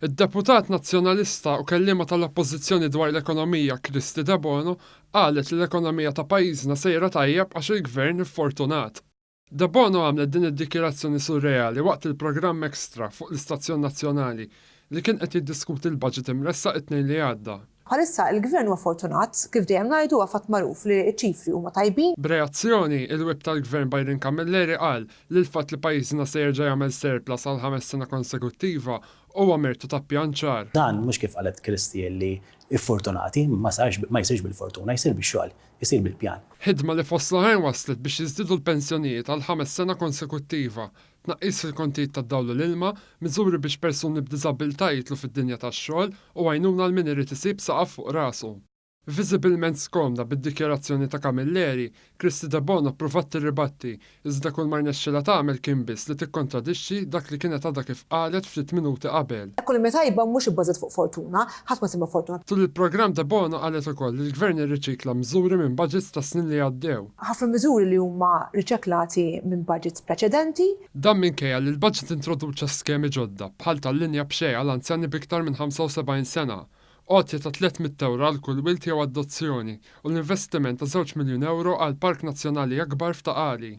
Id-deputat nazzjonalista u kelliema tal-oppożizzjoni dwar l-ekonomija Kristi De Bono qalet li l-ekonomija ta' pajjiżna sejra tajjeb għax il-gvern iffortunat. De Bono għamlet din id-dikjerazzjoni surreali waqt il-programm Ekstra fuq l-Istazzjon Nazzjonali li kien qed jiddiskuti l-budget imressaq it-tnejn li għadda. Bħalissa il-gvern huwa fortunat, kif dejjem ngħidu huwa fatt magħruf li ċ-ċifri huma tajbin. B'reazzjoni, il-web tal-gvern Byron Camilleri qal li l-fatt li pajjiżna se jerġa' jagħmel surplus għal 5 sena konsekuttiva huwa mertu ta' pjanċar. Dan mhux kif qalet Kristi li iffortunati ma jsirx bil-fortuna, jsir bix-xogħol, isir bil-pjan. Ħidma li fost l-oħrajn waslet biex jiżdiedu l-pensjonijiet għal 5 sena konsekuttiva, tnaqqis fil-kontijiet tad-dawl l-ilma, miżuri biex persuni b'diżabilità jitlu fid-dinja tax-xogħol u għajnuna l-min irid isib saqaf fuq rasu. Visibilment skomda bid-dikjerazzjoni ta' Camilleri, Kristi De Bono pruvat tirribatti, iżda kull ma rnexxilha tagħmel kien biss li tikkontradixxi dak li kienet għadha kif qalet ftit minuti qabel. Ekonomija tajba mhux ibbażat fuq fortuna, ħadd ma sema fortuna. Tul il-programm De Bono qalet ukoll li l-gvern irriċikla miżuri minn budgets ta' snin li għaddew. Ħafna miżuri li huma riċeklati minn budgets preċedenti. Dan minkejja li l-budget introduċa skemi ġodda bħal tal-linja b'xejn għal anzjani biktar minn 75 sena. Għotja ta' 300 euro għal kull wilt jew adozzjoni u l-investiment ta' 2 miljun euro għal Park Nazzjonali akbar f'Taqali.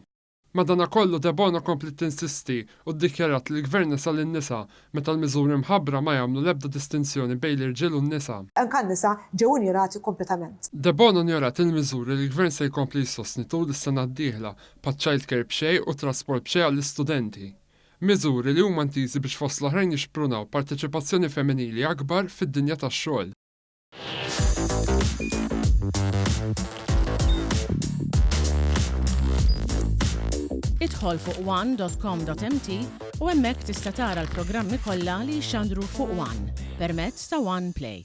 Madankollu De Bono komplet tinsisti u ddikjarat li l-gvern nisa lin-nisa meta l-miżuri mħabbra ma jagħmlu l-ebda distinzjoni bejn l-irġiel u n-nisa. Anke n-nisa ġew injorati kompletament. De Bono njorat il-miżuri li l-gvern se jkompli jsostni tul is-sena d-dieħla pa' childcare b'xejn u trasport b'xejn għall-istudenti. Miżuri li huma ntiżi biex fost l-oħrajn jixprunaw parteċipazzjoni femminili akbar fid-dinja tax-xogħol. Idħol fuq one.com.mt u hemmhekk tista' tara l-programmi kollha li jxandru fuq One permezz ta' One Play.